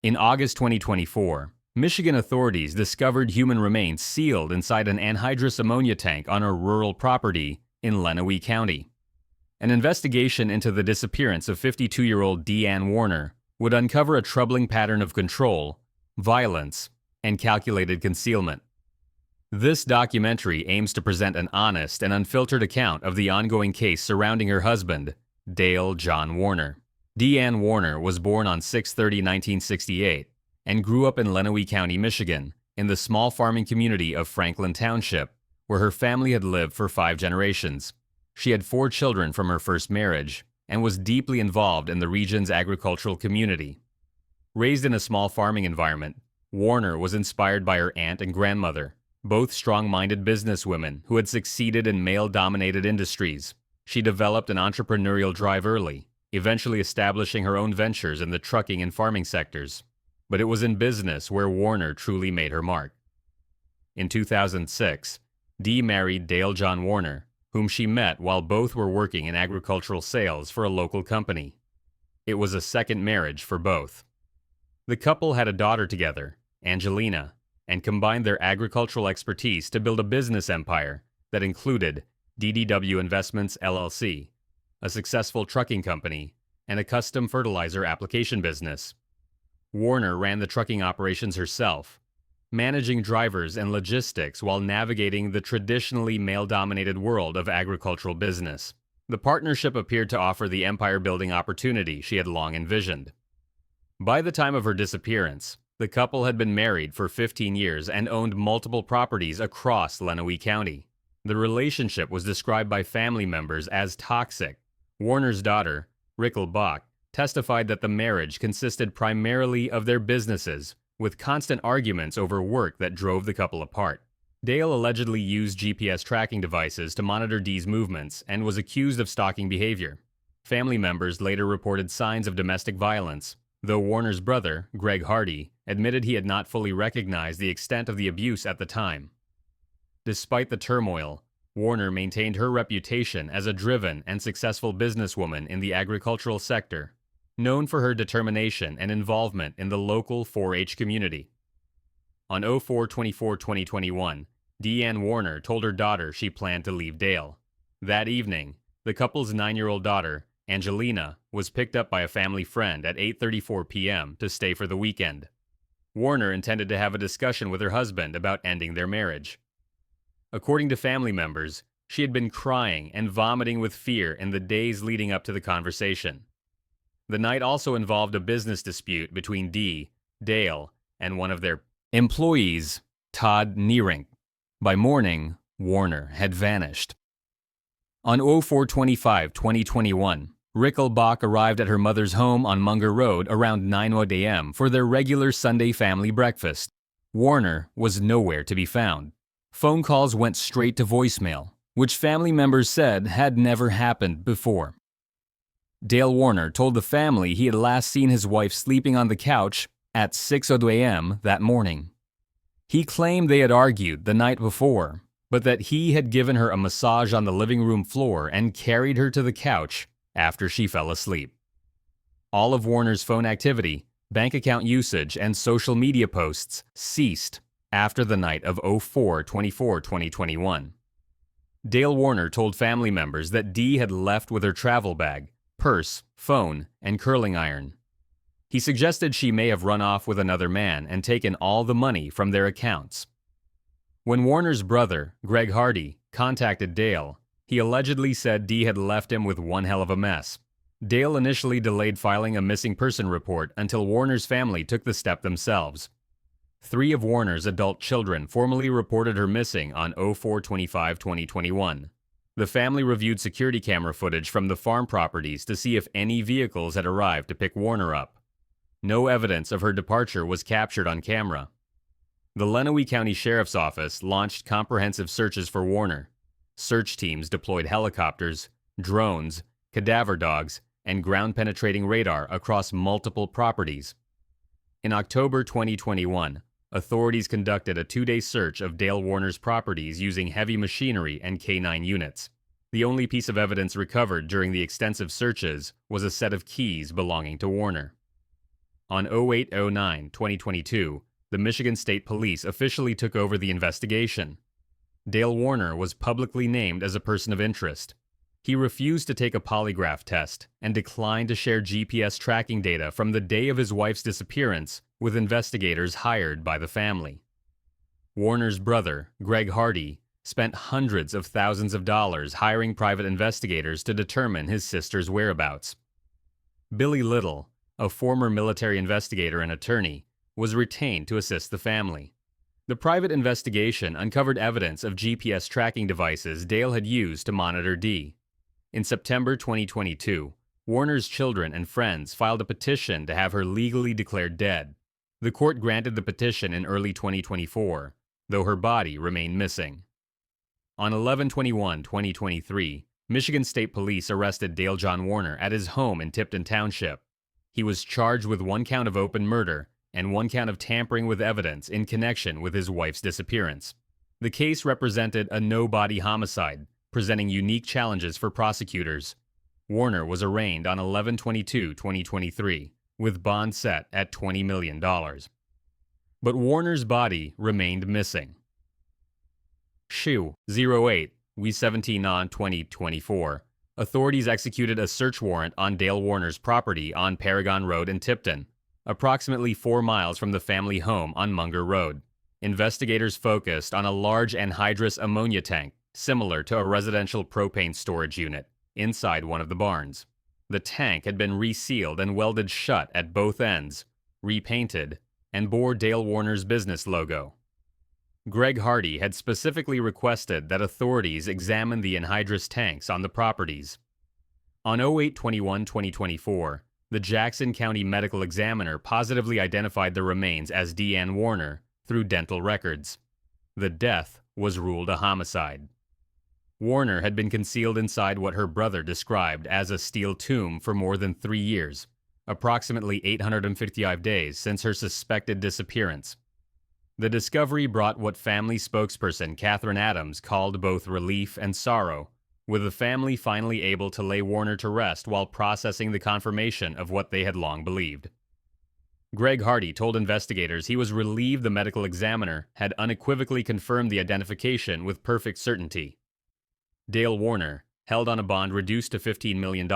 In August 2024, Michigan authorities discovered human remains sealed inside an anhydrous ammonia tank on a rural property in Lenawee County. An investigation into the disappearance of 52-year-old Deanne Warner would uncover a troubling pattern of control, violence, and calculated concealment. This documentary aims to present an honest and unfiltered account of the ongoing case surrounding her husband, Dale John Warner. Deanne Warner was born on 6/30/1968 and grew up in Lenawee County, Michigan, in the small farming community of Franklin Township, where her family had lived for 5 generations. She had 4 children from her first marriage and was deeply involved in the region's agricultural community. Raised in a small farming environment, Warner was inspired by her aunt and grandmother, both strong-minded businesswomen who had succeeded in male-dominated industries. She developed an entrepreneurial drive early, eventually establishing her own ventures in the trucking and farming sectors. But it was in business where Warner truly made her mark. In 2006, Dee married Dale John Warner, whom she met while both were working in agricultural sales for a local company. It was a second marriage for both. The couple had a daughter together, Angelina, and combined their agricultural expertise to build a business empire that included DDW Investments LLC, a successful trucking company, and a custom fertilizer application business. Warner ran the trucking operations herself, managing drivers and logistics while navigating the traditionally male-dominated world of agricultural business. The partnership appeared to offer the empire-building opportunity she had long envisioned. By the time of her disappearance, the couple had been married for 15 years and owned multiple properties across Lenawee County. The relationship was described by family members as toxic. Warner's daughter, Rickel Bach, testified that the marriage consisted primarily of their businesses, with constant arguments over work that drove the couple apart. Dale allegedly used GPS tracking devices to monitor Dee's movements and was accused of stalking behavior. Family members later reported signs of domestic violence, though Warner's brother, Greg Hardy, admitted he had not fully recognized the extent of the abuse at the time. Despite the turmoil, Warner maintained her reputation as a driven and successful businesswoman in the agricultural sector, known for her determination and involvement in the local 4-H community. On 04/24/2021, Deanne Warner told her daughter she planned to leave Dale. That evening, the couple's 9-year-old daughter, Angelina, was picked up by a family friend at 8:34 p.m. to stay for the weekend. Warner intended to have a discussion with her husband about ending their marriage. According to family members, she had been crying and vomiting with fear in the days leading up to the conversation. The night also involved a business dispute between Dee, Dale, and one of their employees, Todd Neerink. By morning, Warner had vanished. On 04/25/2021, Rickel Bach arrived at her mother's home on Munger Road around 9:00 a.m. for their regular Sunday family breakfast. Warner was nowhere to be found. Phone calls went straight to voicemail, which family members said had never happened before. Dale Warner told the family he had last seen his wife sleeping on the couch at 6:00 a.m. that morning. He claimed they had argued the night before, but that he had given her a massage on the living room floor and carried her to the couch after she fell asleep. All of Warner's phone activity, bank account usage, and social media posts ceased after the night of 04/24/2021. Dale Warner told family members that Dee had left with her travel bag, purse, phone, and curling iron. He suggested she may have run off with another man and taken all the money from their accounts. When Warner's brother, Greg Hardy, contacted Dale, he allegedly said Dee had left him with one hell of a mess. Dale initially delayed filing a missing person report until Warner's family took the step themselves. 3 of Warner's adult children formally reported her missing on 04/25/2021. The family reviewed security camera footage from the farm properties to see if any vehicles had arrived to pick Warner up. No evidence of her departure was captured on camera. The Lenawee County Sheriff's Office launched comprehensive searches for Warner. Search teams deployed helicopters, drones, cadaver dogs, and ground-penetrating radar across multiple properties. In October 2021, authorities conducted a 2-day search of Dale Warner's properties using heavy machinery and K-9 units. The only piece of evidence recovered during the extensive searches was a set of keys belonging to Warner. On 08/09/2022, the Michigan State Police officially took over the investigation. Dale Warner was publicly named as a person of interest. He refused to take a polygraph test and declined to share GPS tracking data from the day of his wife's disappearance with investigators hired by the family. Warner's brother, Greg Hardy, spent hundreds of thousands of dollars hiring private investigators to determine his sister's whereabouts. Billy Little, a former military investigator and attorney, was retained to assist the family. The private investigation uncovered evidence of GPS tracking devices Dale had used to monitor Dee. In September 2022, Warner's children and friends filed a petition to have her legally declared dead. The court granted the petition in early 2024, though her body remained missing. On 11/21/2023, Michigan State Police arrested Dale John Warner at his home in Tipton Township. He was charged with 1 count of open murder and 1 count of tampering with evidence in connection with his wife's disappearance. The case represented a no-body homicide, presenting unique challenges for prosecutors. Warner was arraigned on 11/22/2023, with bond set at $20 million. But Warner's body remained missing. Shu 08/17/2024, authorities executed a search warrant on Dale Warner's property on Paragon Road in Tipton, approximately 4 miles from the family home on Munger Road. Investigators focused on a large anhydrous ammonia tank, similar to a residential propane storage unit, inside one of the barns. The tank had been resealed and welded shut at both ends, repainted, and bore Dale Warner's business logo. Greg Hardy had specifically requested that authorities examine the anhydrous tanks on the properties. On 08/21/2024, the Jackson County Medical Examiner positively identified the remains as Deanne Warner through dental records. The death was ruled a homicide. Warner had been concealed inside what her brother described as a steel tomb for more than 3 years, approximately 855 days since her suspected disappearance. The discovery brought what family spokesperson Catherine Adams called both relief and sorrow, with the family finally able to lay Warner to rest while processing the confirmation of what they had long believed. Greg Hardy told investigators he was relieved the medical examiner had unequivocally confirmed the identification with perfect certainty. Dale Warner, held on a bond reduced to $15 million,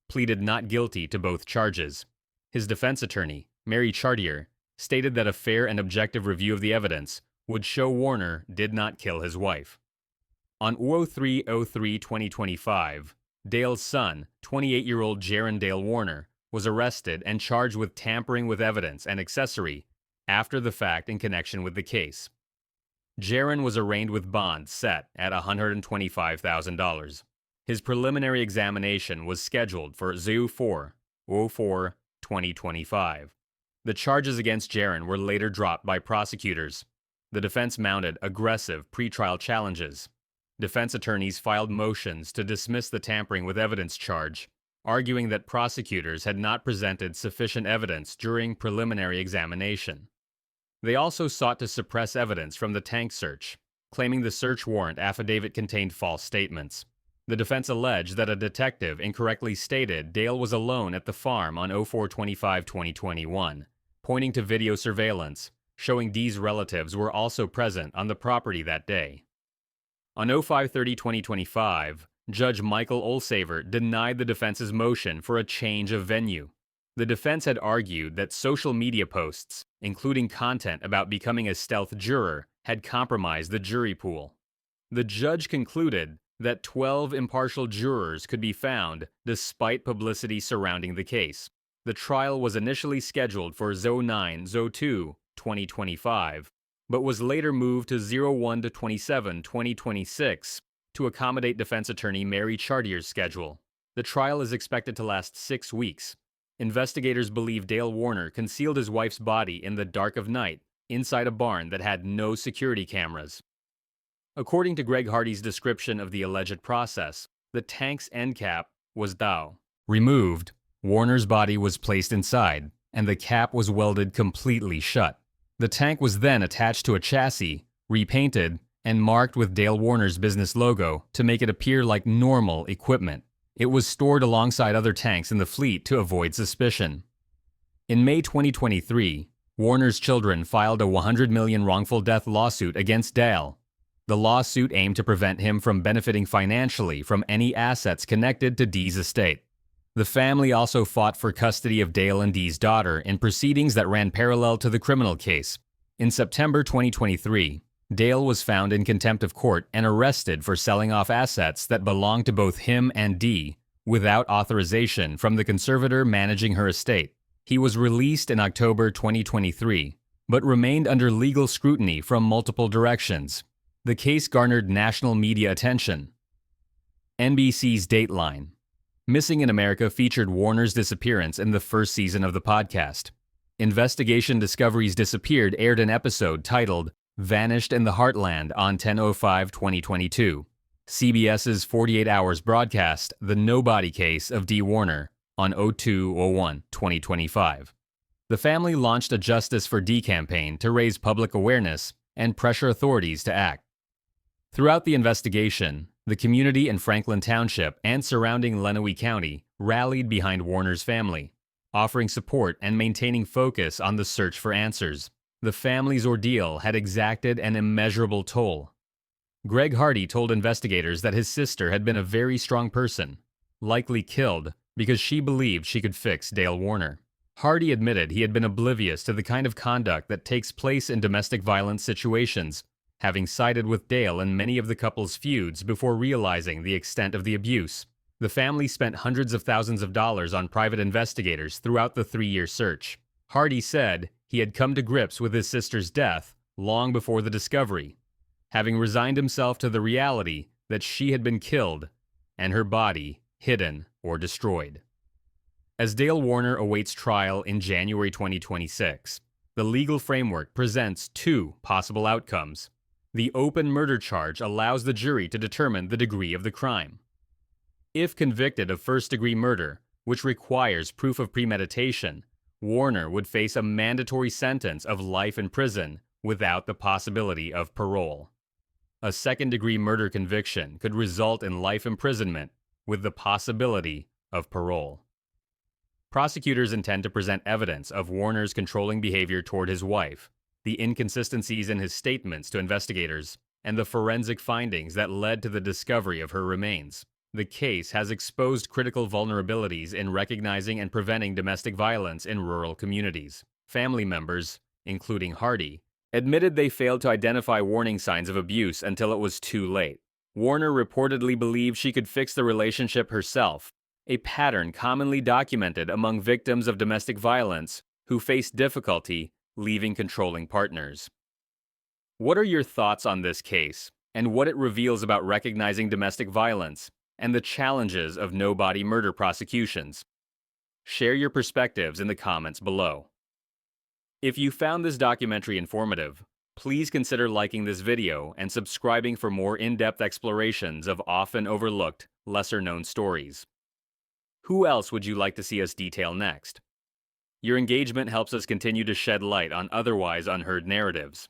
pleaded not guilty to both charges. His defense attorney, Mary Chartier, stated that a fair and objective review of the evidence would show Warner did not kill his wife. On 03/03/2025, Dale's son, 28-year-old Jaron Dale Warner, was arrested and charged with tampering with evidence and accessory after the fact in connection with the case. Jaron was arraigned with bond set at $125,000. His preliminary examination was scheduled for 04/04/2025. The charges against Jaron were later dropped by prosecutors. The defense mounted aggressive pretrial challenges. Defense attorneys filed motions to dismiss the tampering with evidence charge, arguing that prosecutors had not presented sufficient evidence during preliminary examination. They also sought to suppress evidence from the tank search, claiming the search warrant affidavit contained false statements. The defense alleged that a detective incorrectly stated Dale was alone at the farm on 04/25/2021, pointing to video surveillance, showing Dee's relatives were also present on the property that day. On 05/30/2025, Judge Michael Olsaver denied the defense's motion for a change of venue. The defense had argued that social media posts, including content about becoming a stealth juror, had compromised the jury pool. The judge concluded that 12 impartial jurors could be found despite publicity surrounding the case. The trial was initially scheduled for 09/02/2025, but was later moved to 01/27/2026 to accommodate defense attorney Mary Chartier's schedule. The trial is expected to last 6 weeks. Investigators believe Dale Warner concealed his wife's body in the dark of night inside a barn that had no security cameras. According to Greg Hardy's description of the alleged process, the tank's end cap was removed, Warner's body was placed inside, and the cap was welded completely shut. The tank was then attached to a chassis, repainted, and marked with Dale Warner's business logo to make it appear like normal equipment. It was stored alongside other tanks in the fleet to avoid suspicion. In May 2023, Warner's children filed a $100 million wrongful death lawsuit against Dale. The lawsuit aimed to prevent him from benefiting financially from any assets connected to Dee's estate. The family also fought for custody of Dale and Dee's daughter in proceedings that ran parallel to the criminal case. In September 2023, Dale was found in contempt of court and arrested for selling off assets that belonged to both him and Dee without authorization from the conservator managing her estate. He was released in October 2023, but remained under legal scrutiny from multiple directions. The case garnered national media attention. NBC's Dateline. Missing in America featured Warner's disappearance in the first season of the podcast. Investigation Discovery's Disappeared aired an episode titled Vanished in the Heartland on 10/05/2022. CBS's 48 Hours broadcast The Nobody Case of Dee Warner on 02/01/2025. The family launched a Justice for Dee campaign to raise public awareness and pressure authorities to act. Throughout the investigation, the community in Franklin Township and surrounding Lenawee County rallied behind Warner's family, offering support and maintaining focus on the search for answers. The family's ordeal had exacted an immeasurable toll. Greg Hardy told investigators that his sister had been a very strong person, likely killed because she believed she could fix Dale Warner. Hardy admitted he had been oblivious to the kind of conduct that takes place in domestic violence situations, having sided with Dale in many of the couple's feuds before realizing the extent of the abuse. The family spent hundreds of thousands of dollars on private investigators throughout the 3-year search. Hardy said he had come to grips with his sister's death long before the discovery, having resigned himself to the reality that she had been killed and her body hidden or destroyed. As Dale Warner awaits trial in January 2026, the legal framework presents 2 possible outcomes. The open murder charge allows the jury to determine the degree of the crime. If convicted of first-degree murder, which requires proof of premeditation, Warner would face a mandatory sentence of life in prison without the possibility of parole. A second-degree murder conviction could result in life imprisonment with the possibility of parole. Prosecutors intend to present evidence of Warner's controlling behavior toward his wife, the inconsistencies in his statements to investigators, and the forensic findings that led to the discovery of her remains. The case has exposed critical vulnerabilities in recognizing and preventing domestic violence in rural communities. Family members, including Hardy, admitted they failed to identify warning signs of abuse until it was too late. Warner reportedly believed she could fix the relationship herself, a pattern commonly documented among victims of domestic violence who face difficulty leaving controlling partners. What are your thoughts on this case and what it reveals about recognizing domestic violence and the challenges of no-body murder prosecutions? Share your perspectives in the comments below. If you found this documentary informative, please consider liking this video and subscribing for more in-depth explorations of often overlooked, lesser-known stories. Who else would you like to see us detail next? Your engagement helps us continue to shed light on otherwise unheard narratives.